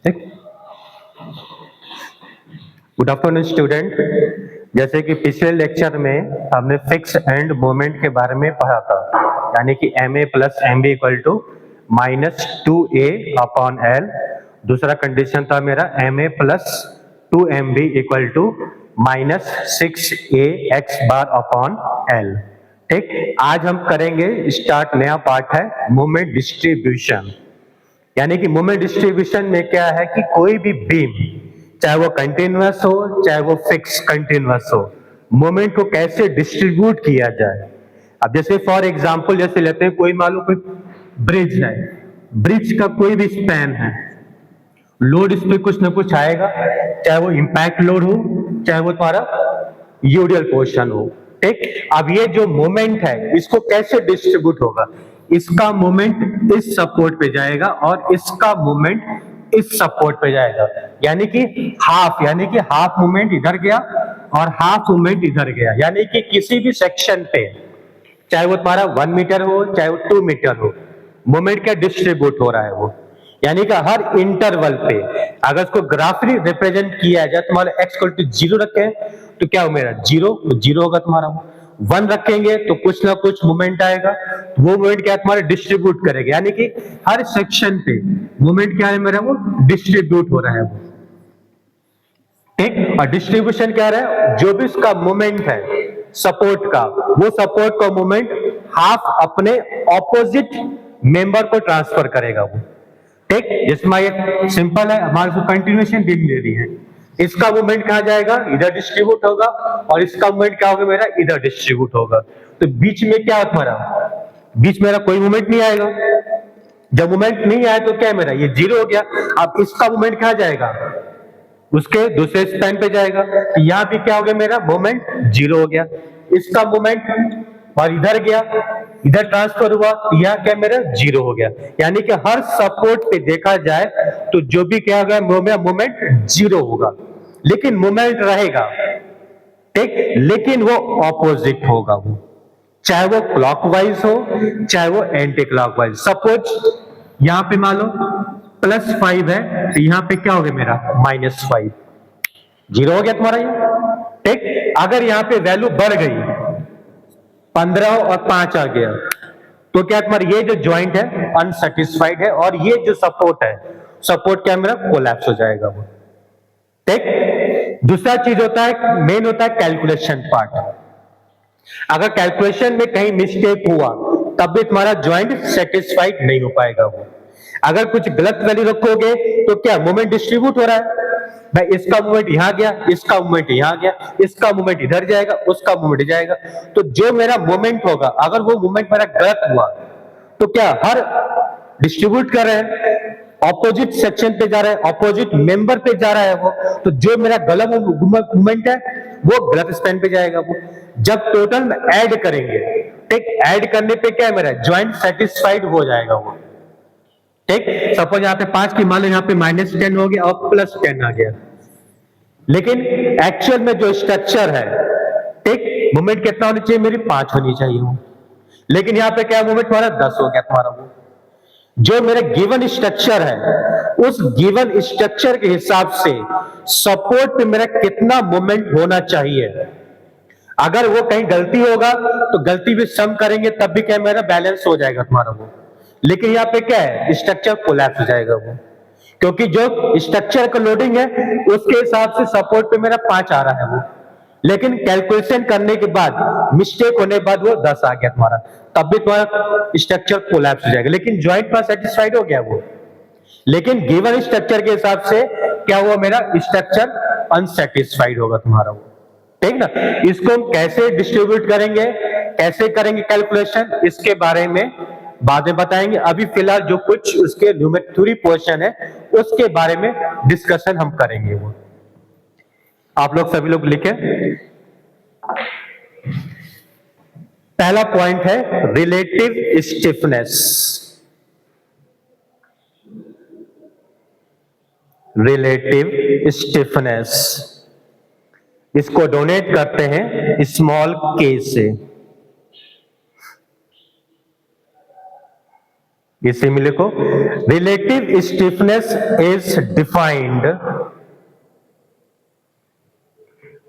ठीक। Good afternoon student. जैसे कि पिछले लेक्चर में हमने फिक्स एंड मोमेंट के बारे में पढ़ा था, यानी कि ma plus M B equal to -2a/L। दूसरा कंडीशन था मेरा ma plus 2mb equal to -6ax/L। ठीक। आज हम करेंगे स्टार्ट, नया पार्ट है मोमेंट डिस्ट्रीब्यूशन। यानी कि मोमेंट डिस्ट्रीब्यूशन में क्या है कि कोई भी बीम, चाहे वो कंटिन्यूअस हो चाहे वो फिक्स कंटिन्यूअस हो, मोमेंट को कैसे डिस्ट्रीब्यूट किया जाए। अब जैसे फॉर एग्जांपल जैसे लेते हैं, कोई मान लो कोई ब्रिज है, ब्रिज का कोई भी स्पैन है, लोड इस पे कुछ ना कुछ आएगा, चाहे वो इंपैक्ट लोड हो चाहे वो तुम्हारा यूडियल पोर्शन हो। ठीक। अब ये जो मोमेंट है इसको कैसे डिस्ट्रीब्यूट होगा, इसका मोमेंट इस सपोर्ट पे जाएगा और इसका मोमेंट इस सपोर्ट पे जाएगा, यानी कि हाफ मोमेंट इधर गया और हाफ मोमेंट इधर गया। यानी कि किसी भी सेक्शन पे, चाहे वो तुम्हारा 1 मीटर हो चाहे वो 2 मीटर हो, मोमेंट क्या डिस्ट्रीब्यूट हो रहा है वो। यानी कि हर इंटरवल पे अगर इसको ग्राफिकली रिप्रेजेंट किया जाए, तुम्हारा x इक्वल टू 0 रखें तो क्या हो मेरा 0 होगा तुम्हारा। 1 रखेंगे तो कुछ ना कुछ मोमेंट आएगा, वो मोमेंट क्या है तुम्हारा डिस्ट्रीब्यूट करेगा। यानी कि हर सेक्शन पे मोमेंट क्या है मेरा, वो डिस्ट्रीब्यूट हो रहा है वो। ठीक। और डिस्ट्रीब्यूशन क्या रहा है, जो भी उसका मोमेंट है सपोर्ट का, वो सपोर्ट का मोमेंट हाफ अपने ऑपोजिट मेंबर को ट्रांसफर करेगा वो। ठीक। जिसमें ये सिंपल है, हमारे को कंटिन्यूएशन बीम दे रही है, इसका मूवमेंट कहां जाएगा, इधर डिस्ट्रीब्यूट होगा, और इसका मूवमेंट क्या होगा मेरा, इधर डिस्ट्रीब्यूट होगा। तो बीच में क्या है तुम्हारा, बीच मेरा कोई मूवमेंट नहीं आएगा। जब मूवमेंट नहीं आया तो क्या है मेरा, ये 0 हो गया। अब इसका मूवमेंट कहां जाएगा, उसके दूसरे स्पैन पे जाएगा। तो यहां भी क्या हो गया मेरा, मोमेंट 0 हो गया। इसका मोमेंट और इधर गया, इधर ट्रांसफर हुआ, यह क्या मेरा 0 हो गया। यानी कि हर सपोर्ट पे देखा जाए तो जो भी क्या होगा, मोमेंट 0 होगा, लेकिन मोमेंट रहेगा। ठीक। लेकिन वो ऑपोजिट होगा वो, चाहे वो क्लॉकवाइज हो चाहे वो एंटी क्लॉकवाइज। सपोज यहां पे मान लो +5 है तो यहां पे क्या हो गया मेरा, -5, 0 हो गया तुम्हारा ये। ठीक। अगर यहां पे वैल्यू बढ़ गई, 15 और 5 आ गया, तो क्या तुम्हारा ये जो ज्वाइंट है अनसेटिस्फाइड है, और ये जो सपोर्ट है, सपोर्ट क्या मेरा कोलैप्स हो जाएगा वो। ठीक। दूसरा चीज होता है, मेन होता है कैलकुलेशन पार्ट। अगर कैलकुलेशन में कहीं मिस्टेक हुआ तब भी तुम्हारा ज्वाइंट सेटिस्फाइड नहीं हो पाएगा वो। अगर कुछ गलत वैल्यू रखोगे तो क्या मोमेंट डिस्ट्रीब्यूट हो रहा है, भाई इसका मूवमेंट यहां गया, इसका मूवमेंट यहां गया, इसका मूवमेंट इधर जाएगा, उसका मूवमेंट जाएगा। तो जो मेरा मूवमेंट होगा, अगर वो मूवमेंट मेरा गलत हुआ तो क्या हर डिस्ट्रीब्यूट कर रहे हैं, ऑपोजिट सेक्शन पे जा रहा है, ऑपोजिट मेंबर पे जा रहा है वो। तो जो मेरा गलत मूवमेंट है वो गलत स्पैन पे जाएगा वो। जब टोटल में ऐड करेंगे, ठीक, ऐड करने पे क्या है मेरा ज्वाइंट सेटिस्फाइड हो जाएगा वो। ठीक। सपोज यहाँ पे 5 की मान लो, यहाँ पे -10 हो गया और +10 आ गया, लेकिन एक्चुअल में जो स्ट्रक्चर है, ठीक, मूवमेंट कितना होनी चाहिए मेरी, 5 होनी चाहिए वो, लेकिन यहाँ पे क्या मूवमेंट तुम्हारा 10 हो गया तुम्हारा वो। जो मेरा गिवन स्ट्रक्चर है, उस गिवन स्ट्रक्चर के हिसाब से सपोर्ट पे मेरा कितना मूवमेंट होना चाहिए। अगर वो कहीं गलती होगा तो गलती भी सम करेंगे तब भी क्या मेरा बैलेंस हो जाएगा तुम्हारा वो। लेकिन यहाँ पे क्या है, स्ट्रक्चर कोलैप्स हो जाएगा वो, क्योंकि जो स्ट्रक्चर का लोडिंग है उसके हिसाब से सपोर्ट पे मेरा 5 आ रहा है वो, लेकिन कैलकुलेशन करने के बाद मिस्टेक होने के बाद वो 10 आ गया तुम्हारा, तब भी तुम्हारा स्ट्रक्चर कोलैप्स हो जाएगा, लेकिन ज्वाइंट पर सेटिस्फाइड हो गया वो। लेकिन गिवन स्ट्रक्चर के हिसाब से क्या हुआ, मेरा स्ट्रक्चर अनसेटिस्फाइड होगा तुम्हारा वो। ठीक ना। इसको हम कैसे डिस्ट्रीब्यूट करेंगे, कैसे करेंगे कैलकुलेशन, इसके बारे में बाद में बताएंगे। अभी फिलहाल जो कुछ उसके न्यूमेरिकल पोर्शन है उसके बारे में डिस्कशन हम करेंगे वो। आप लोग सभी लोग लिखें। पहला पॉइंट है रिलेटिव स्टिफनेस। रिलेटिव स्टिफनेस, इसको डोनेट करते हैं स्मॉल के से। इसी में लिखो, relative stiffness is defined,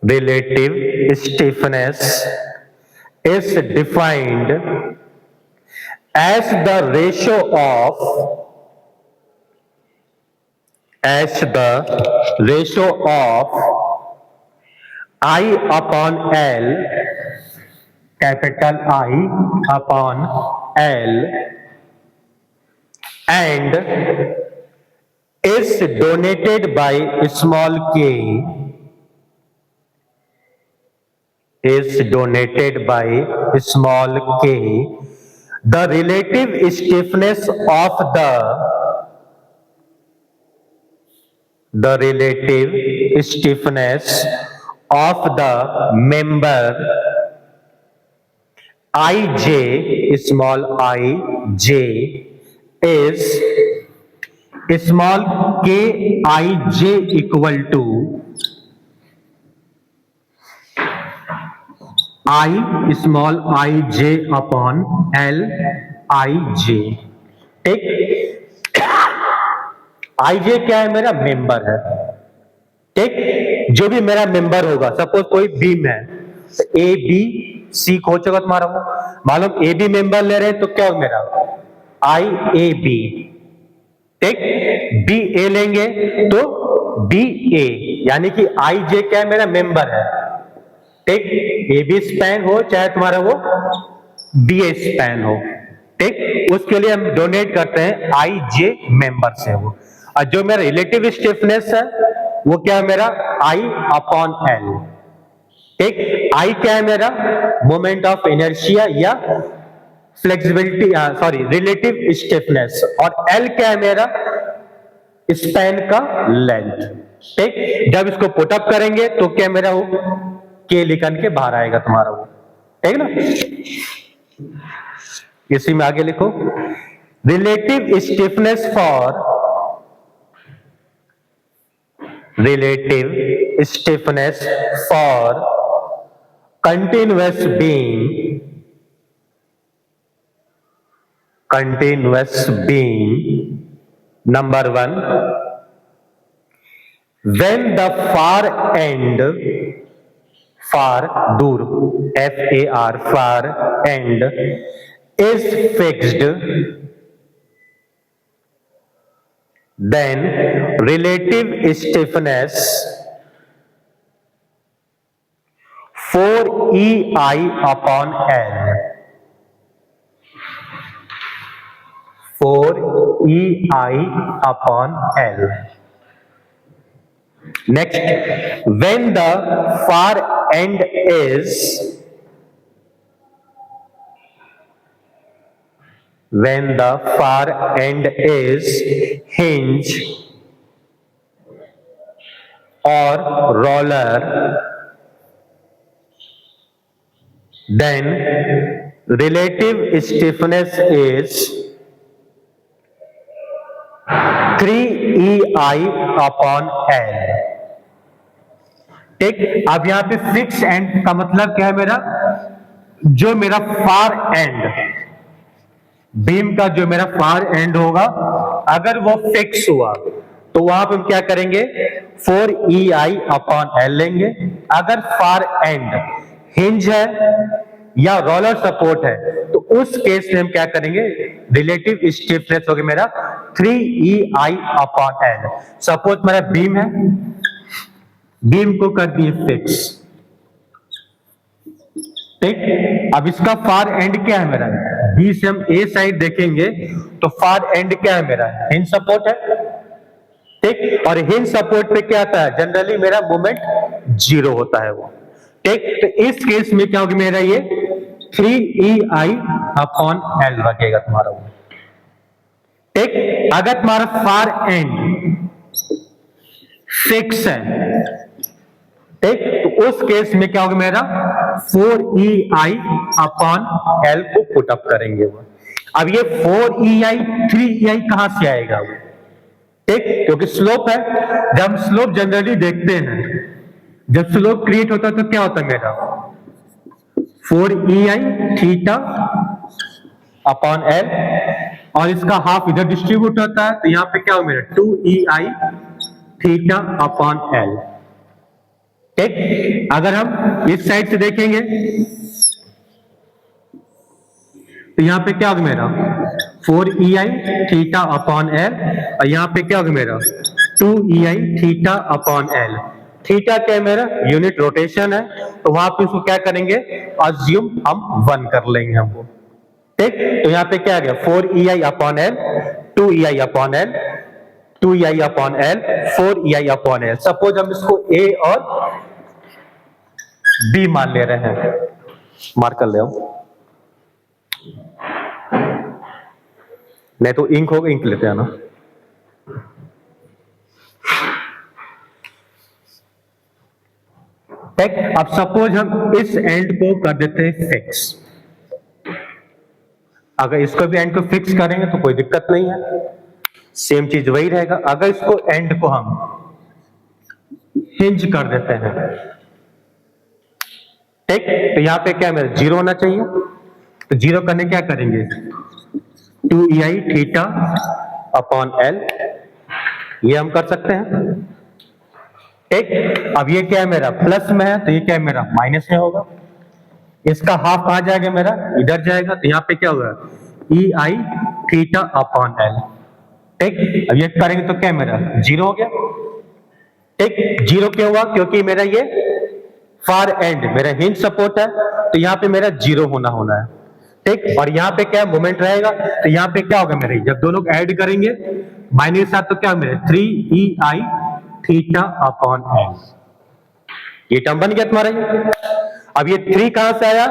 relative stiffness is defined as the ratio of I upon L, capital I upon L, and is donated by small k, is donated by small k, the relative stiffness of the member ij, small ij, is small kij equal to I small ij upon L ij। ठीक, ij क्या है, मेरा member है। ठीक, जो भी मेरा member होगा, सपोज कोई बीम है, तो ए बी सी हो चुका तुम्हारा, वो मालूम ए बी मेंबर ले रहे हैं तो क्या होगा मेरा आई ए बी। ठीक, बी ए लेंगे तो बी ए, यानी कि आई जे क्या है, मेरा मेंबर है। ठीक, ए बी स्पैन हो चाहे तुम्हारा वो बी ए स्पैन हो। ठीक, उसके लिए हम डोनेट करते हैं आई जे मेंबर से वो। और जो मेरा रिलेटिव स्टिफनेस है वो क्या है, मेरा आई अपॉन एल। ठीक, आई क्या है, मेरा मोमेंट ऑफ इनर्शिया या फ्लेक्सिबिलिटी, सॉरी रिलेटिव स्टिफनेस, और एल क्या है, मेरा स्पैन का लेंथ। ठीक, जब इसको पुटअप करेंगे तो क्या मेरा वो के लिखन के बाहर आएगा तुम्हारा वो। ठीक ना, इसी में आगे लिखो, relative stiffness for continuous beam, number 1, when the far end, far दूर, FAR far end is fixed, then relative stiffness 4EI upon L, 4EI upon L. Next, when the far end is hinge or roller, then relative stiffness is 3EI upon L। ठीक, अब यहां पे fix and का मतलब क्या है, मेरा जो मेरा फार एंड बीम का जो मेरा फार एंड होगा, अगर वो फिक्स हुआ तो वहां पे हम क्या करेंगे, 4EI अपॉन L लेंगे। अगर फार एंड हिंज है या रोलर सपोर्ट है तो उस केस में हम क्या करेंगे, रिलेटिव स्टिफनेस होगी मेरा 3EI अपॉन L। सपोज मेरा बीम है, बीम को कर दिए फिक्स। ठीक, अब इसका फार एंड क्या है मेरा, बी से हम ए साइड देखेंगे तो फार एंड क्या है मेरा, हिंज सपोर्ट है। ठीक, और हिंज सपोर्ट पे क्या आता है, जनरली मेरा मोमेंट 0 होता है वो। ठीक, तो इस केस में क्या होगा मेरा, ये 3EI अपॉन L रखेगा तुम्हारा वो। ठीक, अगर तुम्हारा फार एंड फिक्स है, ठीक, तो उस केस में क्या होगा मेरा 4EI अपॉन L को पुटअप करेंगे वो। अब ये 4EI 3EI कहां से आएगा वो, ठीक, क्योंकि स्लोप है। जब हम स्लोप जनरली देखते हैं, जब स्लोप क्रिएट होता है तो क्या होता है मेरा 4EI थीटा अपॉन L, और इसका हाफ इधर डिस्ट्रीब्यूट होता है, तो यहां पे क्या हो मेरा 2EI थीटा अपॉन एल। ठीक, अगर हम इस साइड से देखेंगे तो यहां पे क्या होगा मेरा 4EI थीटा अपॉन एल, और यहां पे क्या होगा मेरा 2EI theta upon L. Theta क्या है मेरा यूनिट रोटेशन है, तो वहां पे इसको क्या करेंगे अज्यूम हम 1 कर लेंगे हमको। ठीक, तो यहां पे क्या आ गया 4EI upon L, 2EI upon L, 2EI upon L, 4EI upon L. Suppose हम इसको ए और बी मान ले रहे हैं, मार्क कर ले हम, नहीं तो इंक होगा, इंक लेते हैं ना। ठीक, अब सपोज हम इस एंड को कर देते हैं फिक्स। अगर इसको भी एंड को फिक्स करेंगे तो कोई दिक्कत नहीं है, सेम चीज वही रहेगा। अगर इसको एंड को हम हिंज कर देते हैं, ठीक, तो यहां पे क्या मेरा 0 होना चाहिए, तो 0 करने क्या करेंगे 2EI थीटा अपॉन एल, ये हम कर सकते हैं। ठीक, अब ये क्या है मेरा प्लस में है, तो ये क्या है मेरा माइनस में होगा। इसका हाफ कहां जाएगा मेरा इधर जाएगा, तो यहां पे क्या होगा EI थीटा अपॉन एल। ठीक, अब ये करेंगे तो क्या मेरा 0 हो गया। ठीक, 0 क्यों हुआ, क्योंकि मेरा ये फार एंड मेरा हिंज सपोर्ट है, तो यहां पे मेरा 0 होना है। ठीक, और यहां पे क्या मोमेंट रहेगा, तो यहां पे क्या होगा मेरे जब दो लोग ऐड करेंगे माइनस के साथ, तो क्या मेरे 3EI थीटा अपॉन एल, ये टर्म बन गया तुम्हारा ये। अब ये 3 कहां से आया,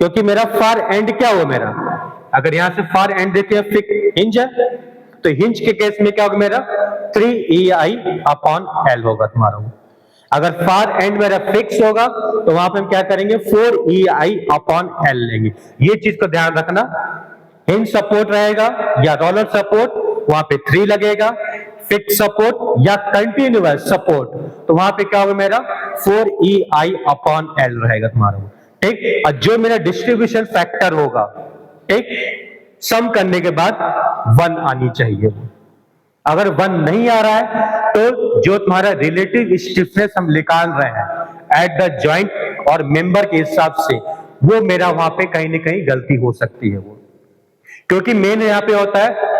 क्योंकि मेरा फार एंड क्या हुआ मेरा, अगर यहां से फार एंड देखिए फिक्स हिंज है, तो हिंज के केस में क्या होगा मेरा 3EI अपॉन एल होगा तुम्हारा। अगर फार एंड मेरा फिक्स होगा तो वहां पे हम क्या करेंगे 4EI अपॉन एल लेंगे। ये चीज को ध्यान रखना, हिंज सपोर्ट रहेगा या रोलर सपोर्ट वहां पे 3 लगेगा, फिक्स सपोर्ट या कंटिन्यूअस सपोर्ट तो वहां पे क्या होगा मेरा 4EI अपॉन एल रहेगा तुम्हारा। ठीक, और जो मेरा डिस्ट्रीब्यूशन फैक्टर होगा, ठीक, सम करने के बाद 1 आनी चाहिए। अगर 1 नहीं आ रहा है तो जो तुम्हारा रिलेटिव स्टिफनेस हम निकाल रहे हैं एट द जॉइंट और मेंबर के हिसाब से, वो मेरा वहां पे कहीं ना कहीं गलती हो सकती है वो, क्योंकि मेन यहां पे होता है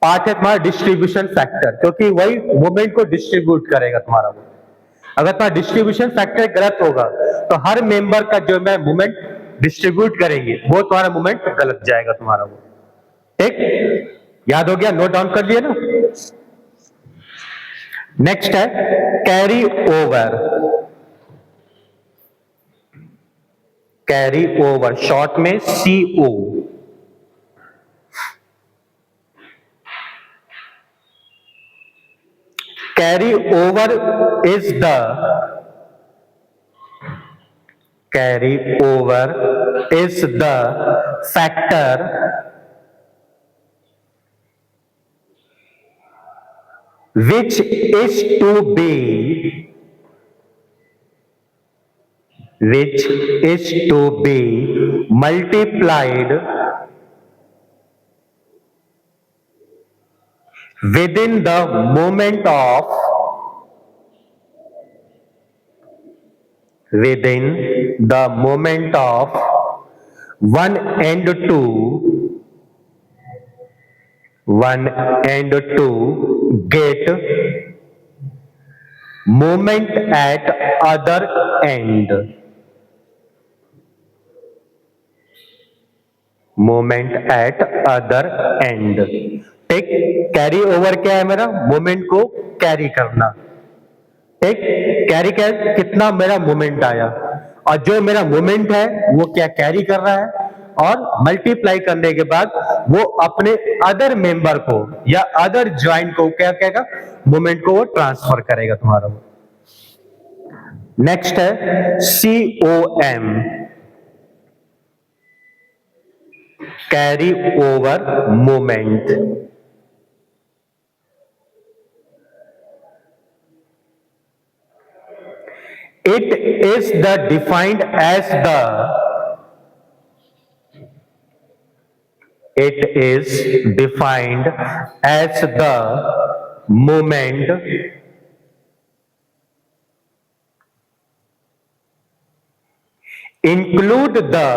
पार्ट है तुम्हारा डिस्ट्रीब्यूशन फैक्टर, क्योंकि वही मोमेंट को डिस्ट्रीब्यूट करेगा तुम्हारा वो। अगर तुम्हारा डिस्ट्रीब्यूशन फैक्टर गलत होगा तो हर मेंबर का जो मैं मोमेंट डिस्ट्रीब्यूट करेंगे वो तुम्हारा मोमेंट गलत जाएगा तुम्हारा वो। ठीक, याद हो गया, नोट डाउन कर लिया ना। नेक्स्ट है carry over. Carry over short में CO। Carry over is the factor which is to be multiplied within the moment of one and two get moment at other end। ठीक, carry over क्या है मेरा moment को carry करना। ठीक, carry कितना मेरा मोमेंट आया, और जो मेरा मोमेंट है वो क्या कैरी कर रहा है, और मल्टीप्लाई करने के बाद वो अपने अदर मेंबर को या अदर ज्वाइंट को क्या कहेगा मोमेंट को वो ट्रांसफर करेगा तुम्हारा। नेक्स्ट है COM, carry over moment. It is defined as the It is defined as the movement include the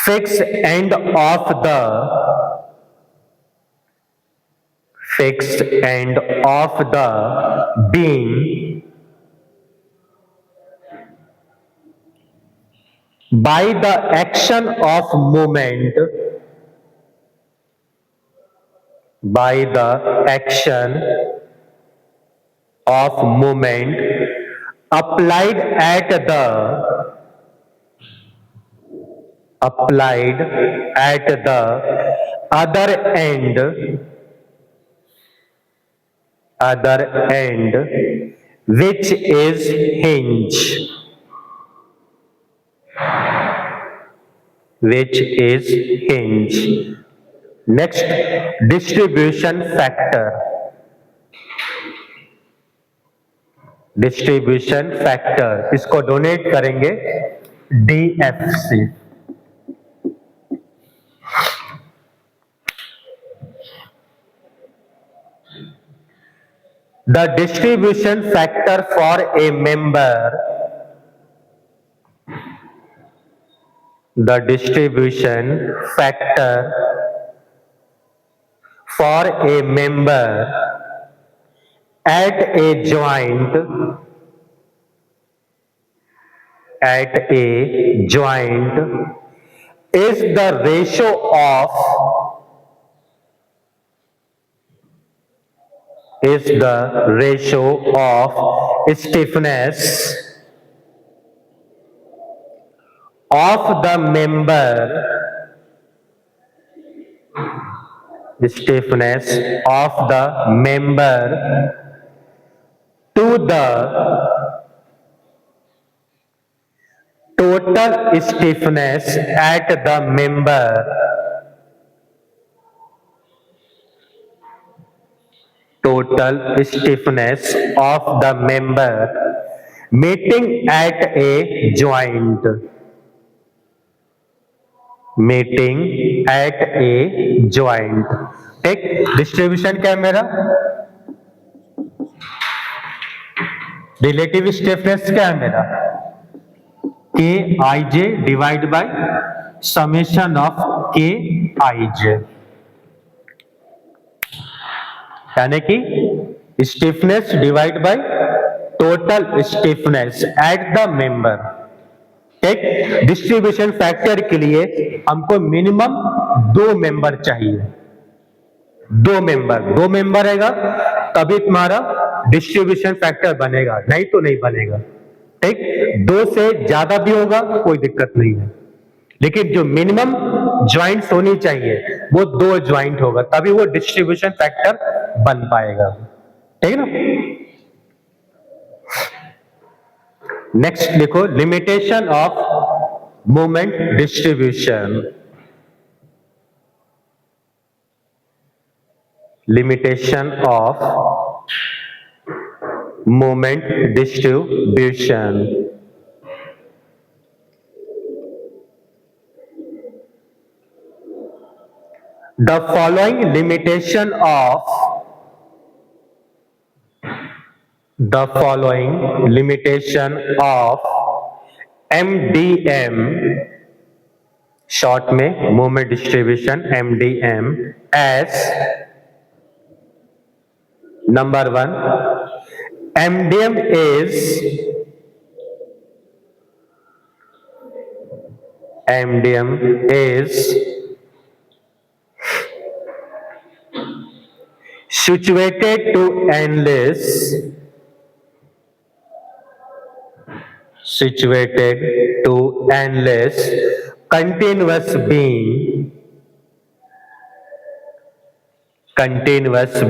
fixed end of the beam by the action of movement applied at the other end, which is hinge. Next, distribution factor. इसको donate करेंगे DFC. The distribution factor for a member at a joint is the ratio of stiffness of the member to the total stiffness at the member meeting at a joint. ठीक, distribution क्या है मेरा? Relative stiffness क्या है मेरा? KIJ divide by summation of KIJ, यानी कि stiffness divide by total stiffness at the member. एक डिस्ट्रीब्यूशन फैक्टर के लिए हमको मिनिमम 2 मेंबर चाहिए. 2 मेंबर रहेगा तभी तुम्हारा डिस्ट्रीब्यूशन फैक्टर बनेगा, नहीं तो नहीं बनेगा. ठीक, 2 से ज्यादा भी होगा कोई दिक्कत नहीं है, लेकिन जो मिनिमम ज्वाइंट्स होनी चाहिए वो 2 ज्वाइंट होगा, तभी वो डिस्ट्रीब्यूशन फैक्टर बन पाएगा. ठीक है ना? नेक्स्ट लिखो, limitation of moment distribution. Limitation of moment distribution. The following limitation of MDM, short में moment distribution MDM, as number 1, MDM is situated to endless continuous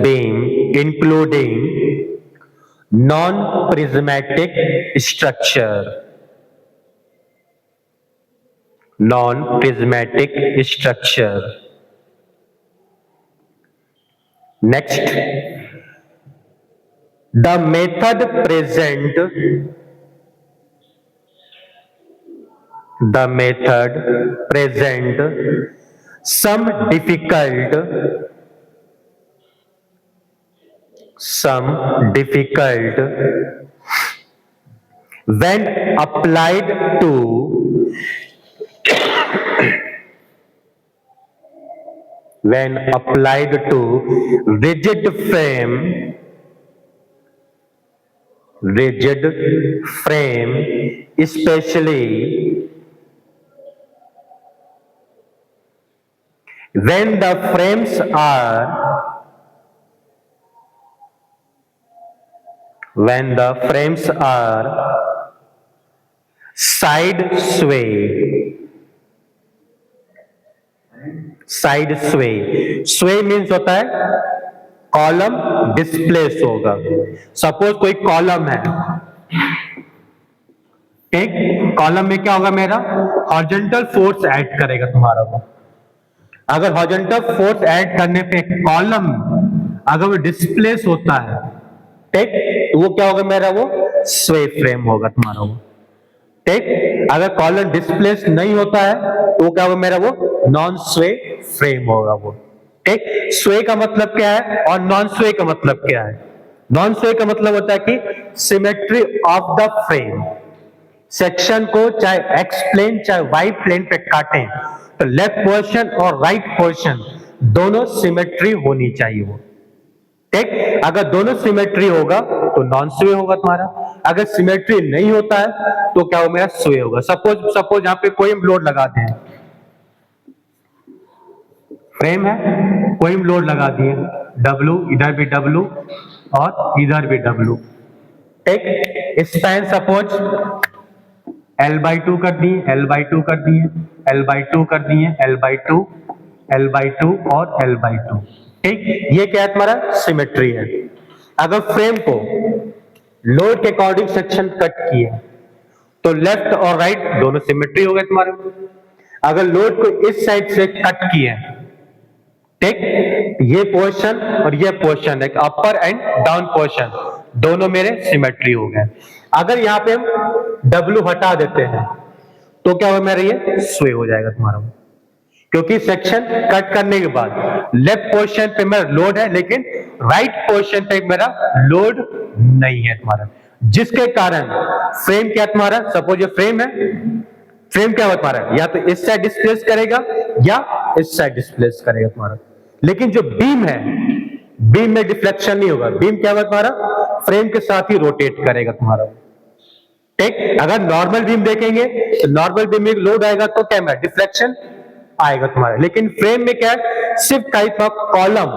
beam including non-prismatic structure. Next, the method present the method present some difficult when applied to rigid frame, especially when the frames are side sway means होता है column displace होगा। Suppose कोई column है, एक column में क्या होगा, मेरा हॉरिजॉन्टल फोर्स ऐड करेगा तुम्हारा वो। अगर हॉरिजॉन्टल फोर्स ऐड करने पे कॉलम अगर वो डिस्प्लेस होता है, ठीक, तो वो क्या होगा, मेरा वो स्वे फ्रेम होगा तुम्हारा वो। ठीक, अगर कॉलम डिस्प्लेस नहीं होता है तो वो क्या होगा, मेरा वो नॉन स्वे फ्रेम होगा वो। ठीक, स्वे का मतलब क्या है और नॉन स्वे का मतलब क्या है? नॉन स्वे का मतलब होता है कि symmetry of the frame. Section को चाहे एक्स प्लेन चाहे वाई प्लेन पे काटें तो लेफ्ट पोर्शन और राइट पोर्शन दोनों सिमेट्री होनी चाहिए वो। ठीक, अगर दोनों सिमेट्री होगा तो नॉन स्वे होगा तुम्हारा। अगर सिमेट्री नहीं होता है तो क्या होगा, मेरा स्वे होगा। सपोज यहां पे कोई हम लोड लगा दें, फ्रेम है, कोई हम लोड लगा दिए W, इधर भी W और इधर भी W। ठीक, स्पैन सपोज L/2 कर दिए, L/2 कर दिए, L/2 कर दिए, L/2, L/2 और L/2। ठीक, ये क्या है, तुम्हारा सिमेट्री है। अगर फ्रेम को लोड के अकॉर्डिंग सेक्शन कट किए तो लेफ्ट और राइट दोनों सिमेट्री हो गए तुम्हारे। अगर लोड को इस साइड से कट किए, ठीक, ये पोर्शन और ये पोर्शन, एक अपर एंड डाउन पोर्शन दोनों मेरे सिमेट्री हो गए। अगर यहाँ पे हम W हटा देते हैं तो क्या होगा, मेरा ये स्वे हो जाएगा तुम्हारा, क्योंकि सेक्शन कट करने के बाद लेफ्ट पोर्शन पे मेरा लोड है लेकिन राइट पोर्शन पे मेरा लोड नहीं है तुम्हारा, जिसके कारण फ्रेम क्या तुम्हारा, सपोज ये फ्रेम है, फ्रेम क्या होगा तुम्हारा, या तो इस साइड डिस्प्लेस करेगा या इस साइड डिस्प्लेस करेगा तुम्हारा। लेकिन जो बीम है, बीम में डिफ्लेक्शन नहीं होगा। बीम क्या होगा तुम्हारा, फ्रेम के साथ ही रोटेट करेगा तुम्हारा। ठीक, अगर नॉर्मल बीम देखेंगे तो नॉर्मल बीम में लोड आएगा तो क्या है, डिफ्लेक्शन आएगा तुम्हारा। लेकिन फ्रेम में क्या है, सिर्फ टाइप ऑफ कॉलम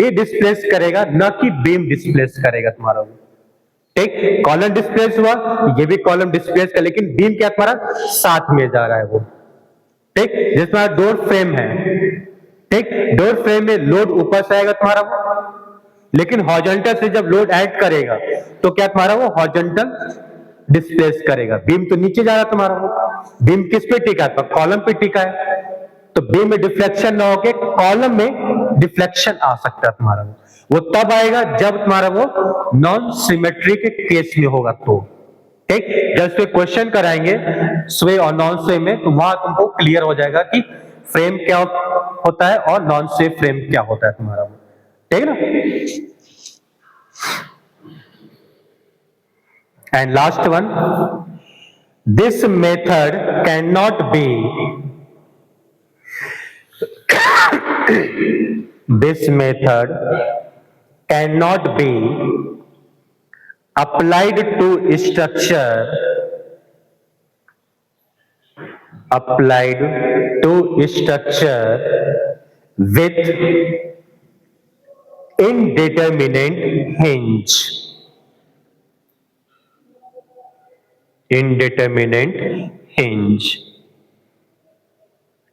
ये डिस्प्लेस करेगा, न कि बीम डिस्प्लेस करेगा तुम्हारा। ठीक, कॉलम डिस्प्लेस हुआ, ये भी कॉलम डिस्प्लेस का, लेकिन बीम क्या तुम्हारा साथ में जा रहा है वो। ठीक, जिसमें डोर फ्रेम है, ठीक, डोर फ्रेम में लोड ऊपर से आएगा तुम्हारा वो, लेकिन हॉरिजॉन्टल से जब लोड ऐड करेगा तो क्या तुम्हारा वो हॉरिजॉन्टल डिस्प्लेस करेगा। बीम तो नीचे जा रहा है तुम्हारा वो, बीम किस पे टिका है, कॉलम पे टिका है, तो बीम में डिफ्लेक्शन ना होके कॉलम में डिफ्लेक्शन आ सकता है तुम्हारा। वो तब आएगा जब तुम्हारा वो नॉन सिमेट्री के केस में होगा तो। ठीक, जब इस पे क्वेश्चन कराएंगे स्वे और नॉन स्वे में तो वहां तुमको क्लियर हो जाएगा कि फ्रेम क्या होता है और नॉन स्वे फ्रेम क्या होता है तुम्हारा। ठीक है ना। And last one, this method can not be this method cannot be applied to structure with indeterminate hinge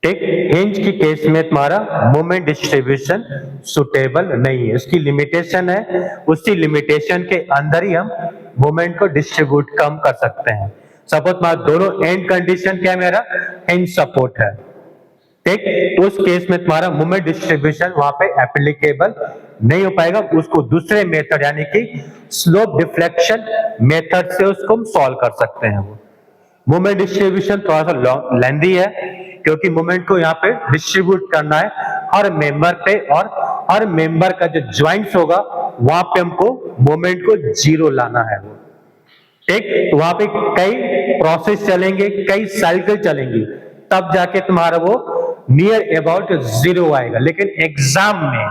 ठीक, हिंज की केस में तुम्हारा मोमेंट डिस्ट्रीब्यूशन सुटेबल नहीं है, उसकी लिमिटेशन है, उसी लिमिटेशन के अंदर ही हम मोमेंट को डिस्ट्रीब्यूट कम कर सकते हैं। सपोज तुम्हारा दोनों एंड कंडीशन क्या है, मेरा हिंज सपोर्ट है। ठीक, उस केस में तुम्हारा मोमेंट डिस्ट्रीब्यूशन वहां पे एप्लीकेबल नहीं हो पाएगा, उसको दूसरे मेथड यानी कि स्लोप डिफ्लेक्शन मेथड से उसको हम सॉल्व कर सकते हैं वो। मोमेंट डिस्ट्रीब्यूशन थोड़ा सा लेंदी है, क्योंकि मोमेंट को यहाँ पे डिस्ट्रीब्यूट करना है हर मेंबर पे, और हर मेंबर का जो ज्वाइंट्स होगा वहां पे हमको मोमेंट को जीरो लाना है वो। ठीक, तो वहां पे कई प्रोसेस चलेंगे, कई साइकिल चलेंगी, तब जाके तुम्हारा वो नियर अबाउट जीरो आएगा। लेकिन एग्जाम में,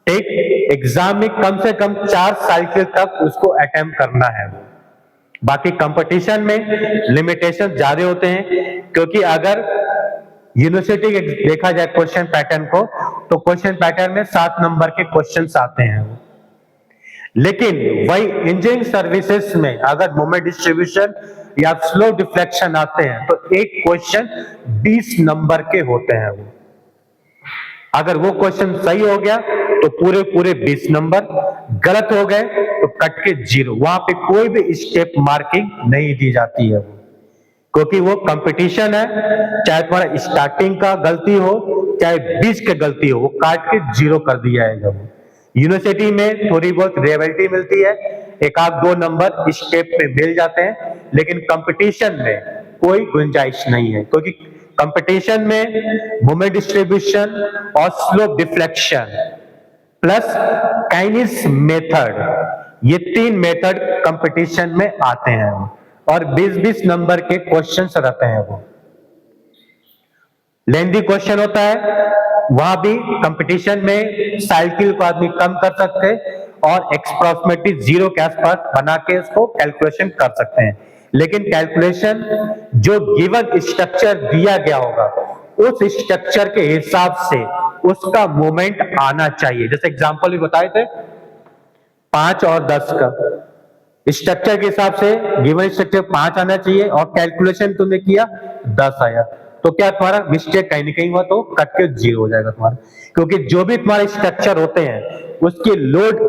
ठीक, एग्जाम में कम से कम 4 साइकिल तक उसको अटेम्प्ट करना है। बाकी कंपटीशन में लिमिटेशन ज्यादा होते हैं, क्योंकि अगर यूनिवर्सिटी देखा जाए क्वेश्चन पैटर्न को, तो क्वेश्चन पैटर्न में 7 नंबर के क्वेश्चंस आते हैं। लेकिन वही इंजीनियरिंग सर्विसेज में अगर मोमेंट डिस्ट्रीब्यूशन या स्लो डिफ्लेक्शन आते हैं तो एक क्वेश्चन 20 नंबर के होते हैं। वो अगर वो क्वेश्चन सही हो गया तो पूरे पूरे 20 नंबर, गलत हो गए तो कट के 0। वहां पे कोई भी स्टेप मार्किंग नहीं दी जाती है, क्योंकि वो कंपटीशन है। चाहे तुम्हारा स्टार्टिंग का गलती हो, चाहे बीच के गलती हो, वो काट के 0 कर दिया जाएगा। वो यूनिवर्सिटी में थोड़ी बहुत रियलिटी मिलती है, एक आध 2 नंबर स्टेप पे मिल जाते हैं, लेकिन कंपटीशन में कोई गुंजाइश नहीं है, क्योंकि कंपटीशन में मोमेंट डिस्ट्रीब्यूशन और slow deflection plus kinase method, ये 3 मेथड कंपटीशन में आते हैं, और 20-20 नंबर के क्वेश्चंस रहते हैं। वो लेंदी क्वेश्चन होता है, वहां भी कंपटीशन में साइकिल को आदमी कम कर सकते हैं और एक्सप्रोक्सिमेटली 0 के आसपास बना के इसको कैलकुलेशन कर सकते हैं। लेकिन कैलकुलेशन जो गिवन स्ट्रक्चर दिया गया होगा उस स्ट्रक्चर के हिसाब से उसका मोमेंट आना चाहिए। जैसे एग्जांपल भी बताए थे 5 और 10 का स्ट्रक्चर के हिसाब से गिवन स्ट्रक्चर 5 आना चाहिए और कैलकुलेशन तुमने किया 10 आया, तो क्या तुम्हारा मिस्टेक कहीं ना कहीं हुआ तो कट के 0 हो जाएगा तुम्हारा। क्योंकि जो भी तुम्हारे स्ट्रक्चर होते हैं उसके लोड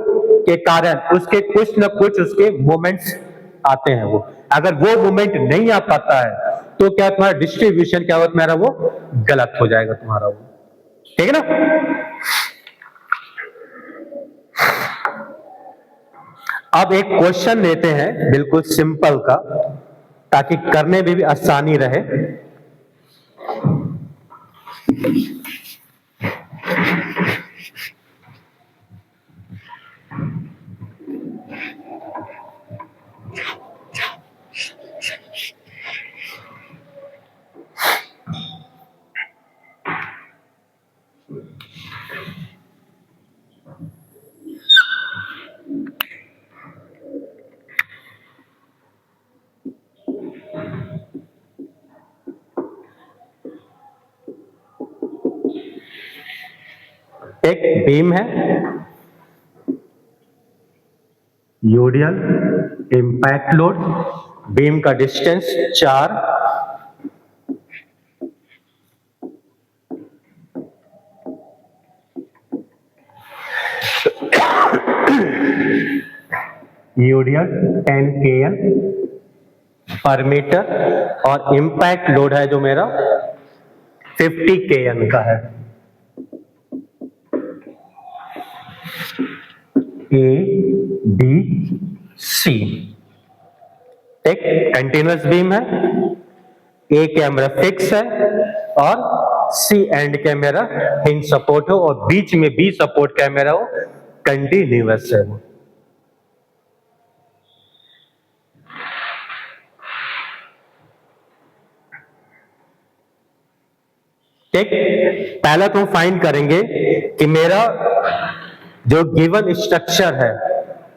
के कारण उसके कुछ न कुछ उसके मोमेंट्स आते हैं। वो अगर वो मोमेंट नहीं आ पाता है तो क्या तुम्हारा डिस्ट्रीब्यूशन क्या होगा, तुम्हारा वो गलत हो जाएगा तुम्हारा वो। ठीक है ना। अब एक क्वेश्चन लेते हैं बिल्कुल सिंपल का, ताकि करने में भी आसानी रहे। एक बीम है, यूडियल इंपैक्ट लोड, बीम का डिस्टेंस 4, यूडियल 10 kN पर मीटर, और इंपैक्ट लोड है जो मेरा 50 kN का है। A B C एक कंटिन्यूअस बीम है, A कैमरा फिक्स है और C and camera hinge support हो, और बीच में B सपोर्ट कैमरा हो, कंटिन्यूअस है। ठीक, पहला तो फाइंड करेंगे कि मेरा जो गिवन स्ट्रक्चर है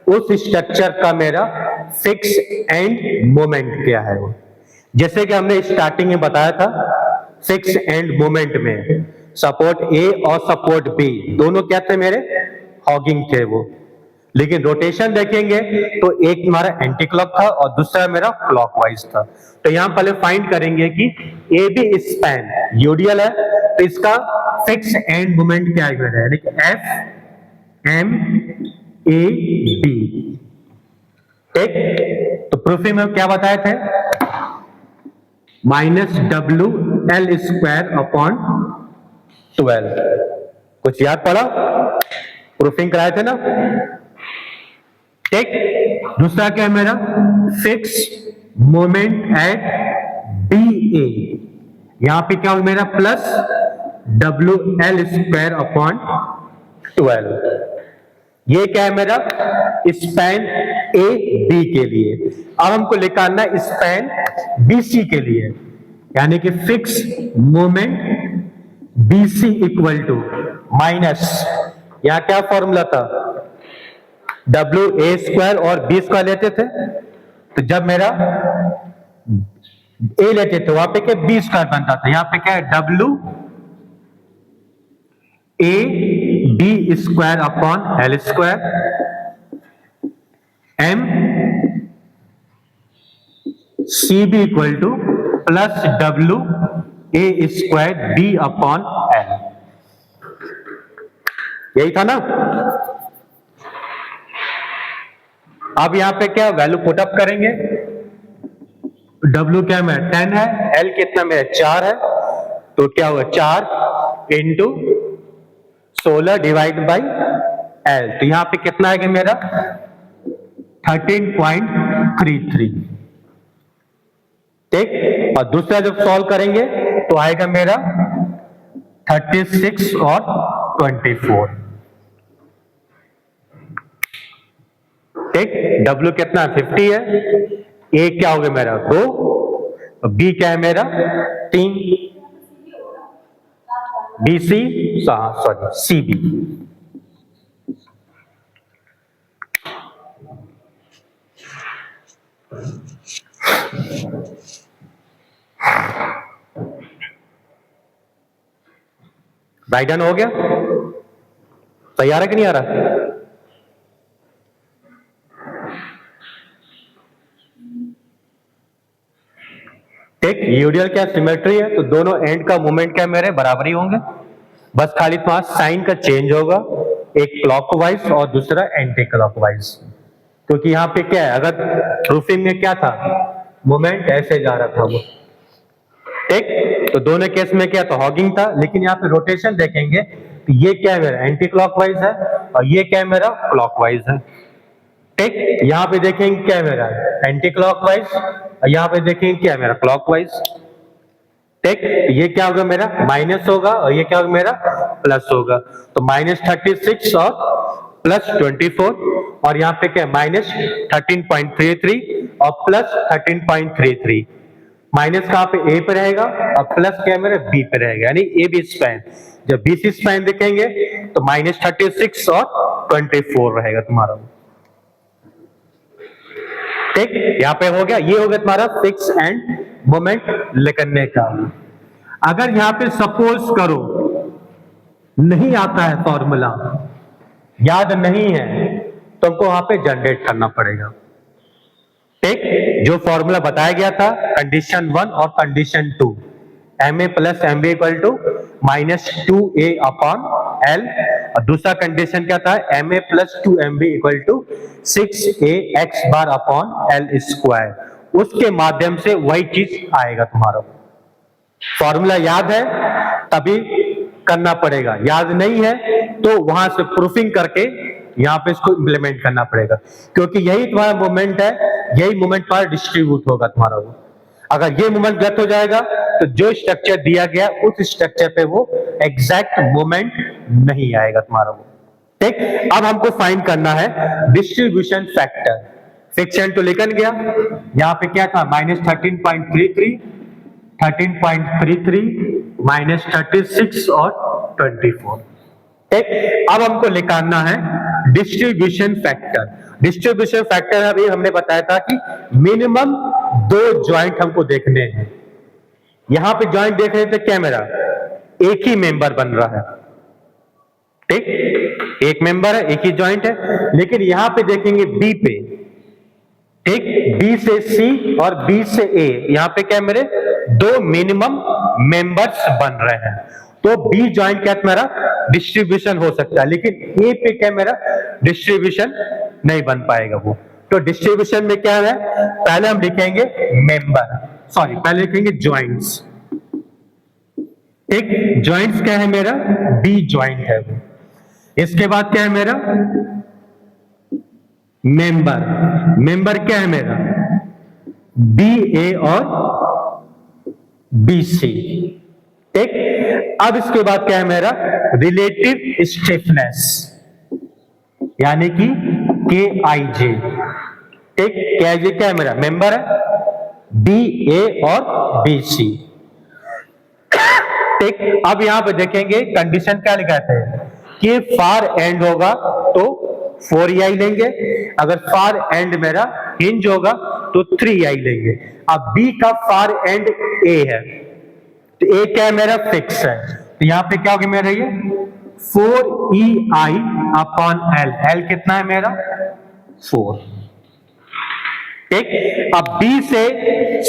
उस स्ट्रक्चर का मेरा फिक्स एंड मोमेंट क्या है। जैसे कि हमने स्टार्टिंग में बताया था, फिक्स एंड मोमेंट में सपोर्ट ए और सपोर्ट बी दोनों क्या थे मेरे, हॉगिंग थे वो। लेकिन रोटेशन देखेंगे तो एक हमारा एंटी क्लॉक था और दूसरा मेरा क्लॉकवाइज था। तो यहां पहले फाइंड करेंगे कि ए बी स्पैन यूडियल है तो इसका फिक्स एंड मोमेंट क्या है, यानी कि एफ एम ए बी। ठीक, तो प्रूफिंग में क्या बताए थे, -W L स्क्वायर अपॉन 12। कुछ याद पड़ा, प्रूफिंग कराए थे ना। ठीक, दूसरा क्या है मेरा, फिक्स मोमेंट एट बी ए, यहां पे क्या होगा मेरा प्लस WL स्क्वायर अपॉन 12। ये क्या है मेरा स्पैन ए बी के लिए। अब हमको निकालना है स्पैन BC के लिए, यानी कि fix moment BC equal to minus, यहां क्या फॉर्मूला था WA स्क्वायर और B स्क्वायर लेते थे, तो जब मेरा A लेते थे वहां पे क्या B स्क्वायर बनता था, यहां पे क्या है WA B square upon L square M CB equal two plus WA square B upon L। यही था ना। अब यहां पे क्या वैल्यू पुट अप करेंगे, W क्या में 10 है, L कितना में 4 है, तो क्या होगा 4 इंटू 16 डिवाइड बाई L, तो यहां पे कितना आएगा मेरा 13.33। ठीक, और दूसरा जब सॉल्व करेंगे तो आएगा मेरा 36 और 24। ठीक, W कितना 50 है, A क्या हो गया मेरा 2, B क्या है मेरा 3, BC sorry CB। Right done हो गया, सही आ रहा कि नहीं आ रहा। ठीक, यूडियल क्या सिमेट्री है, तो दोनों एंड का मोमेंट क्या मेरे बराबर ही होंगे, बस खाली तुम्हारा साइन का चेंज होगा, एक क्लॉकवाइज और दूसरा एंटी क्लॉकवाइज। क्योंकि यहाँ पे क्या है, अगर रूफिंग में क्या था मोमेंट ऐसे जा रहा था वो, ठीक, तो दोनों केस में क्या था हॉगिंग था, लेकिन यहाँ पे रोटेशन देखेंगे तो ये क्या है मेरा एंटी क्लॉकवाइज है और ये क्या है मेरा क्लॉकवाइज है। ठीक, यहाँ पे देखेंगे क्या है मेरा एंटी क्लॉकवाइज और यहाँ पे देखेंगे क्या है मेरा क्लॉकवाइज। ठीक, ये क्या होगा मेरा माइनस होगा और ये क्या होगा मेरा प्लस होगा, तो -36 और प्लस 24, और यहाँ पे क्या माइनस 13.33 और प्लस 13.33। माइनस कहाँ पे ए पे रहेगा और प्लस क्या मेरा बी पे रहेगा, यानी ए बी स्पैन। जब BC स्पैन देखेंगे तो -36 और 24 रहेगा तुम्हारा। ठीक, यहां पे हो गया, ये हो गया तुम्हारा फिक्स एंड मोमेंट निकलने का। अगर यहां पे सपोज करो नहीं आता है फॉर्मूला, याद नहीं है, तो हमको वहां पे जनरेट करना पड़ेगा। ठीक, जो फॉर्मूला बताया गया था कंडीशन 1 और condition 2, MA plus MB equal to -2A upon L, और दूसरा कंडीशन क्या था MA plus 2MB equal to 6A x bar upon L square, उसके माध्यम से वही चीज आएगा तुम्हारा। फॉर्मूला याद है तभी करना पड़ेगा, याद नहीं है तो वहां से प्रूफिंग करके यहां पे इसको इंप्लीमेंट करना पड़ेगा, क्योंकि यही तुम्हारा मोमेंट है, यही मोमेंट पर डिस्ट्रीब्यूट होगा तुम्हारा वो। अगर ये मोमेंट गलत हो जाएगा तो जो स्ट्रक्चर दिया गया उस स्ट्रक्चर पे वो एग्जैक्ट मोमेंट नहीं आएगा तुम्हारा वो। ठीक, अब हमको फाइंड करना है डिस्ट्रीब्यूशन फैक्टर। फिक्स तो लेकर गया, यहां पे क्या था -13.33, 13.33 -36 और 24। ठीक, अब हमको निकालना है डिस्ट्रीब्यूशन फैक्टर। डिस्ट्रीब्यूशन फैक्टर अभी हमने बताया था कि मिनिमम 2 ज्वाइंट हमको देखने हैं। यहां पे ज्वाइंट देख रहे थे क्या मेरा एक ही मेंबर बन रहा है। ठीक, एक मेंबर है, एक ही ज्वाइंट है, लेकिन यहां पे देखेंगे बी पे, ठीक, बी से सी और बी से ए, यहां पे क्या मेरे 2 मिनिमम मेंबर्स बन रहे हैं, तो बी ज्वाइंट क्या मेरा डिस्ट्रीब्यूशन हो सकता है, लेकिन ए पे क्या मेरा डिस्ट्रीब्यूशन नहीं बन पाएगा वो। तो डिस्ट्रीब्यूशन में क्या है, पहले हम लिखेंगे मेंबर, सॉरी पहले लिखेंगे ज्वाइंट्स। एक ज्वाइंट्स क्या है मेरा बी ज्वाइंट है वो। इसके बाद क्या है मेरा मेंबर, मेंबर क्या है मेरा बी ए और BC। ठीक, अब इसके बाद क्या है मेरा रिलेटिव स्टिफनेस, यानी कि KIJ। ठीक, KIJ क्या है मेरा मेंबर है BA और BC। ठीक, अब यहां पे देखेंगे कंडीशन क्या लिखाते हैं कि फार एंड होगा तो 4EI लेंगे, अगर फार एंड मेरा हिंज होगा तो 3EI लेंगे। अब B का फार एंड A है तो A क्या है मेरा फिक्स है, तो यहां पे क्या होगा मेरा ये 4EI अपॉन L। L कितना है मेरा 4। ठीक, अब B से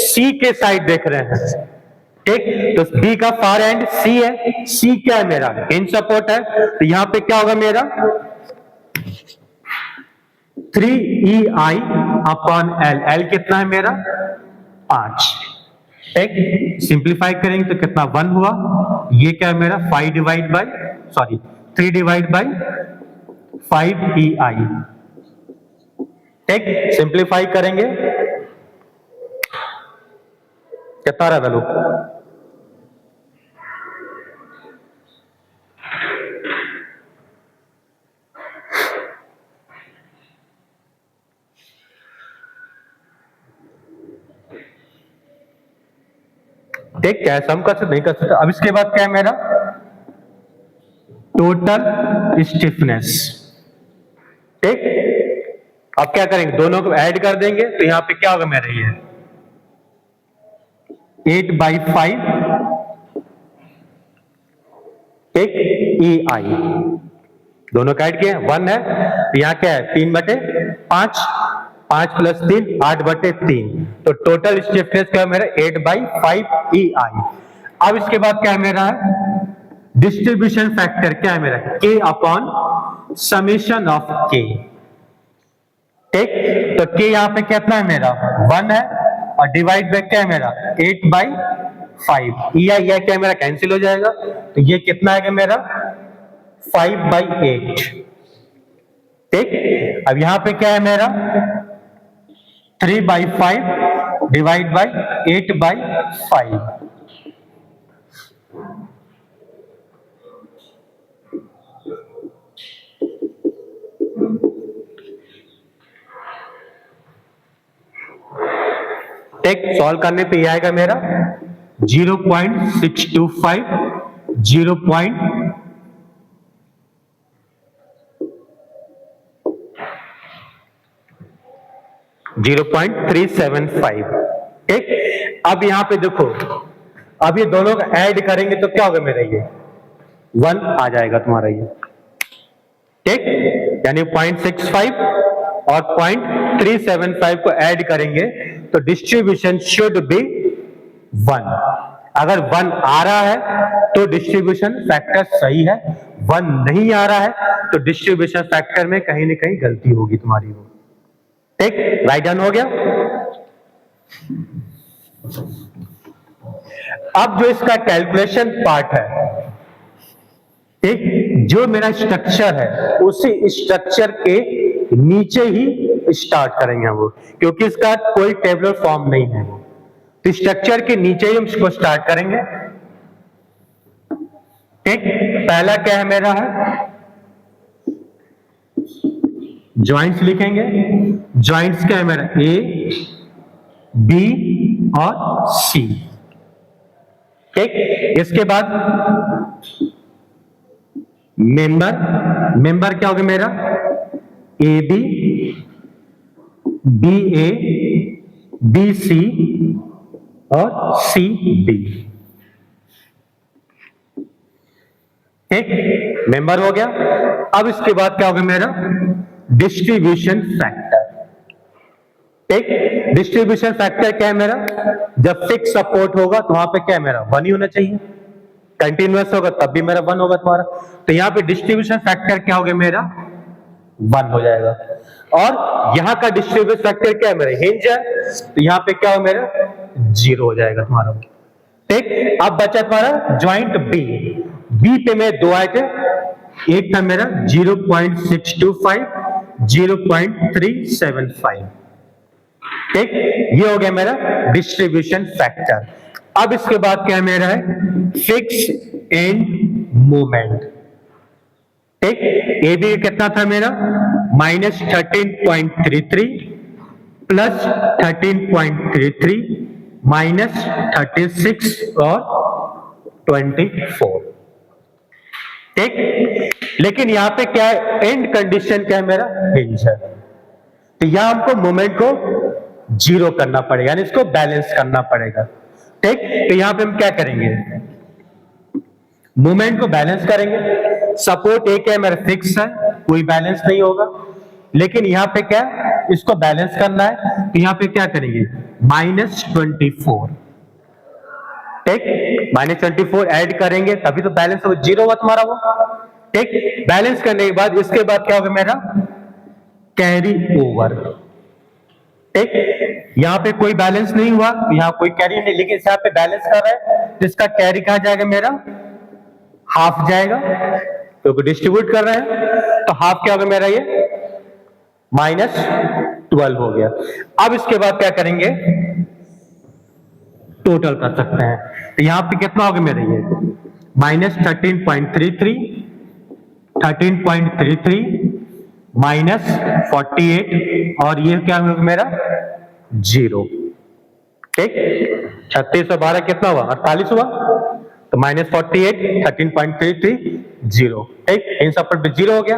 C के साइड देख रहे हैं। ठीक, तो B का फार एंड C है, C क्या है मेरा हिंज सपोर्ट है, तो यहां पे क्या होगा मेरा 3EI अपॉन L। L कितना है मेरा 5। ठीक, सिंप्लीफाई करेंगे तो कितना 1 हुआ, ये क्या है मेरा 3 डिवाइड बाई 5EI। ठीक, सिंप्लीफाई करेंगे कितना रहा वैल्यू, ठीक, क्या सम कर सकते नहीं कर सकते। अब इसके बाद क्या है मेरा टोटल स्टिफनेस। ठीक, अब क्या करेंगे दोनों को ऐड कर देंगे तो यहां पे क्या होगा मेरा ये 8/5 एक EI, दोनों का ऐड किए 1 है, यहां क्या है 3/5, 5 + 3 8/3, तो टोटल स्टिफनेस क्या है मेरा 8/5 EI। अब इसके बाद क्या है मेरा डिस्ट्रीब्यूशन फैक्टर क्या है मेरा K upon summation of K। ठीक, तो K यहां पे कितना है मेरा 1 है और डिवाइड बाय क्या है मेरा 8/5। EI क्या है मेरा कैंसिल हो जाएगा, तो ये कितना है मेरा 5/8। ठीक, अब यहां पे क्या है मेरा 3/5 डिवाइड बाय 8/5। ठीक, सॉल्व करने पे ये आएगा मेरा 0.625 0.375। ठीक, अब यहां पे देखो, अब ये दोनों का ऐड करेंगे तो क्या होगा मेरा ये 1 आ जाएगा तुम्हारा ये। ठीक, यानी 0.65 और 0.375 को ऐड करेंगे तो डिस्ट्रीब्यूशन शुड बी 1। अगर 1 आ रहा है तो डिस्ट्रीब्यूशन फैक्टर सही है, 1 नहीं आ रहा है तो डिस्ट्रीब्यूशन फैक्टर में कहीं ना कहीं गलती होगी तुम्हारी वो। ठीक, राइट डन हो गया। अब जो इसका कैलकुलेशन पार्ट है, ठीक, जो मेरा स्ट्रक्चर है उसी स्ट्रक्चर के नीचे ही स्टार्ट करेंगे हम वो, क्योंकि इसका कोई टेबुलर फॉर्म नहीं है वो, तो स्ट्रक्चर के नीचे ही हम इसको स्टार्ट करेंगे। ठीक, पहला क्या है मेरा है जॉइंट्स लिखेंगे। जॉइंट्स क्या है मेरा A, B और C। ठीक, इसके बाद मेंबर क्या होगा मेरा AB, BA, BC और CB। ठीक, मेंबर हो गया। अब इसके बाद क्या होगा मेरा डिस्ट्रीब्यूशन फैक्टर। ठीक, डिस्ट्रीब्यूशन फैक्टर क्या है मेरा, जब फिक्स सपोर्ट होगा तो वहां पे क्या है मेरा 1 ही होना चाहिए, कंटिन्यूअस होगा तब भी मेरा 1 होगा तुम्हारा, तो यहां पे डिस्ट्रीब्यूशन फैक्टर क्या होगा मेरा 1 हो जाएगा। और यहां का डिस्ट्रीब्यूशन फैक्टर क्या है मेरा हिंज है, तो यहां पे क्या हो मेरा 0 हो जाएगा तुम्हारा। ठीक, अब बचा तुम्हारा जॉइंट बी पे में 2 आए थे, एक था मेरा 0.625, 0.375। ठीक, ये हो गया मेरा डिस्ट्रीब्यूशन फैक्टर। अब इसके बाद क्या मेरा है, फिक्स एंड मोमेंट। ठीक, ए बी कितना था मेरा, -13.33 प्लस 13.33 -36 और 24। ठीक, लेकिन यहां पे क्या है, एंड कंडीशन क्या है मेरा, हिंज है, तो यहां हमको मोमेंट को जीरो करना पड़ेगा, यानी इसको बैलेंस करना पड़ेगा। ठीक, तो यहां पे हम क्या करेंगे, मोमेंट को बैलेंस करेंगे। सपोर्ट एक है मेरा फिक्स है, कोई बैलेंस नहीं होगा, लेकिन यहां पे क्या, इसको बैलेंस करना है, तो यहां पे क्या करेंगे, -24। ठीक, -24 ऐड करेंगे तभी तो बैलेंस हो, जीरो हुआ तुम्हारा वो। ठीक, बैलेंस करने के बाद इसके बाद क्या होगा मेरा, कैरी ओवर। ठीक, यहां पे कोई बैलेंस नहीं हुआ, यहां कोई कैरी नहीं, लेकिन यहां पे बैलेंस कर रहा है, जिसका कैरी कहा जाएगा मेरा, हाफ जाएगा, क्योंकि डिस्ट्रीब्यूट कर रहे हैं, तो हाफ क्या होगा मेरा, ये -12 हो गया। अब इसके बाद क्या करेंगे, टोटल कर सकते हैं, तो यहां पे कितना होगा मेरा, ये -13.33 13.33 -48 और ये क्या होगा मेरा, 0। ठीक, 36 और 12 कितना हुआ, 48 हुआ, तो -48 13.33 0। ठीक, इन सब पर 0 हो गया।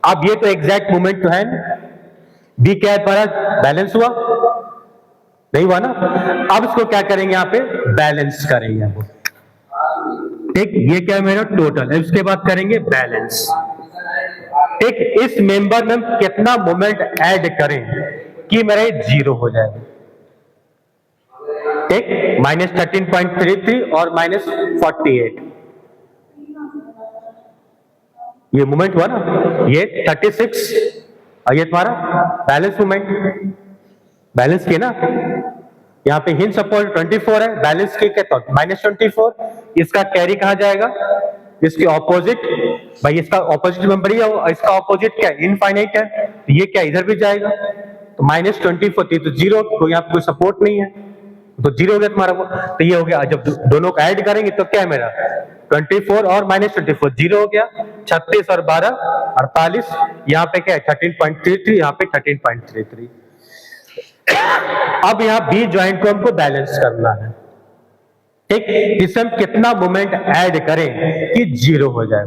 अब ये तो एग्जैक्ट मोमेंट तो है ना, बी क्या है तुम्हारा, बैलेंस हुआ नहीं हुआ ना। अब इसको क्या करेंगे, यहां पे बैलेंस करेंगे हम। ठीक, ये क्या है मेरा टोटल, इसके बाद करेंगे बैलेंस। ठीक, इस मेंबर में हम कितना मोमेंट ऐड करें कि मेरा ये 0 हो जाएगा। ठीक, -13.33 और -48, ये मोमेंट हुआ ना, ये 36 और ये तुम्हारा बैलेंस मोमेंट, बैलेंस किया ना। यहाँ पे हिंज सपोर्ट 24 है, बैलेंस के क्या, तो -24, इसका कैरी कहा जाएगा, इसके ऑपोजिट, भाई इसका ऑपोजिट मेंबर ही है, इसका ऑपोजिट क्या है, इनफाइनाइट है, तो ये क्या इधर भी जाएगा, तो -24 तो 0, तो यहाँ पे कोई सपोर्ट नहीं है, तो 0 हो गया तुम्हारा वो। तो ये हो गया, जब दोनों को ऐड करेंगे तो क्या है मेरा, 24 और -24 0 हो गया, 36 और 12 48, यहाँ पे क्या है 13.33, यहाँ पे 13.33। अब यहाँ बी ज्वाइंट को हमको बैलेंस करना है। ठीक, इसमें हम कितना मोमेंट ऐड करें कि 0 हो जाए।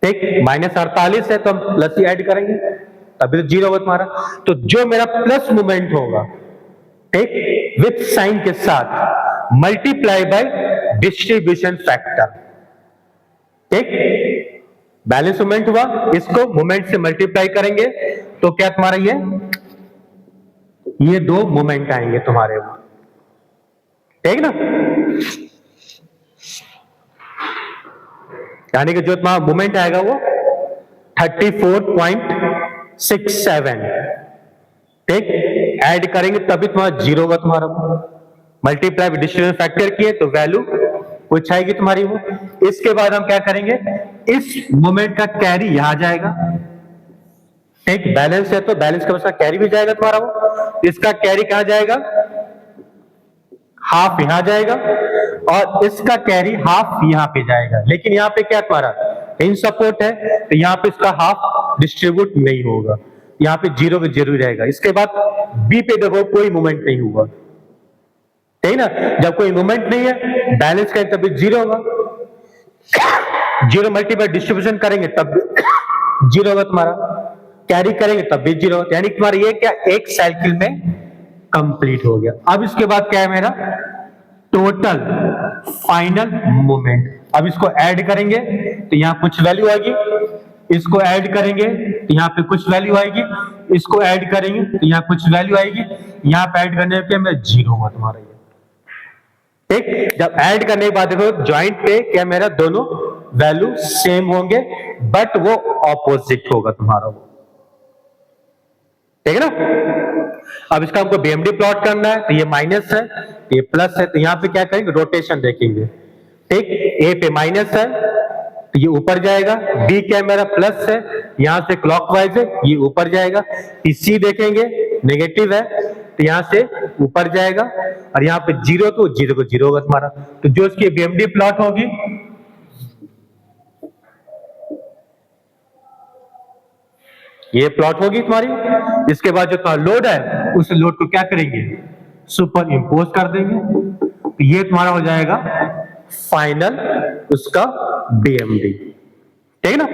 ठीक, -48 है तो हम प्लस ही ऐड करेंगे, तभी तो 0 होगा तुम्हारा। तो जो मेरा प्लस मोमेंट होगा, ठीक, विथ साइन के साथ मल्टीप्लाई बाय डिस्ट्रीब्यूशन फैक्टर। ठीक, बैलेंस मोमेंट हुआ, इसको मोमेंट से मल्टीप्लाई करेंगे तो क्या तुम्हारा ये 2 मोमेंट आएंगे तुम्हारे वहां। ठीक ना, यानी कि जो तुम्हारा मोमेंट आएगा वो 34.67। ठीक, ऐड करेंगे तभी तुम्हारा 0 होगा तुम्हारा, मल्टीप्लाई विद डिस्ट्रीब्यूशन फैक्टर किए तो वैल्यू कुछ आएगी तुम्हारी वो। इसके बाद हम क्या करेंगे, इस मोमेंट का कैरी यहां जाएगा। ठीक, बैलेंस है तो बैलेंस का उसका कैरी भी जाएगा तुम्हारा वो, इसका कैरी कहां जाएगा, हाफ यहां जाएगा, और इसका कैरी हाफ यहां पे जाएगा। लेकिन यहां पे क्या तुम्हारा इन सपोर्ट है, तो यहां पे इसका हाफ डिस्ट्रीब्यूट नहीं होगा, यहां पे 0 पे 0 रहेगा। इसके बाद बी पे देखो कोई मूवमेंट नहीं हुआ, ठीक ना, जब कोई मूवमेंट नहीं है बैलेंस करें तब 0 होगा, 0 मल्टीप्लाई डिस्ट्रीब्यूशन करेंगे तब 0 होगा तुम्हारा, कैरी करेंगे तब भी 0 होगा, यानी तुम्हारा ये क्या एक साइकिल में कंप्लीट हो गया। अब इसके बाद क्या है मेरा टोटल फाइनल मूवमेंट। अब इसको ऐड करेंगे तो यहां कुछ वैल्यू आएगी, इसको ऐड करेंगे तो यहां पे कुछ वैल्यू आएगी, इसको ऐड करेंगे तो यहां कुछ वैल्यू आएगी, यहां पे ऐड करने पे मेरा 0 हुआ तुम्हारा ये। ठीक, जब ऐड करने के बाद देखो ज्वाइंट पे क्या मेरा दोनों वैल्यू सेम होंगे, बट वो ऑपोजिट होगा तुम्हारा वो। ठीक है ना, अब इसका हमको बीएमडी प्लॉट करना है, तो ये माइनस है, ये प्लस है, तो यहां पे क्या करेंगे रोटेशन देखेंगे। ठीक, ए पे माइनस है तो ये ऊपर जाएगा, बी क्या मेरा प्लस है, यहां से क्लॉकवाइज है, ये ऊपर जाएगा। सी देखेंगे नेगेटिव है तो यहां से ऊपर जाएगा, और यहाँ पे 0 तो 0 को 0 होगा तुम्हारा। तो जो इसकी बीएमडी प्लॉट होगी, ये प्लॉट होगी तुम्हारी। इसके बाद जो तुम्हारा लोड है उस लोड को क्या करेंगे, सुपर इंपोज कर देंगे। तो ये तुम्हारा हो जाएगा फाइनल उसका बीएमडी, ठीक है ना।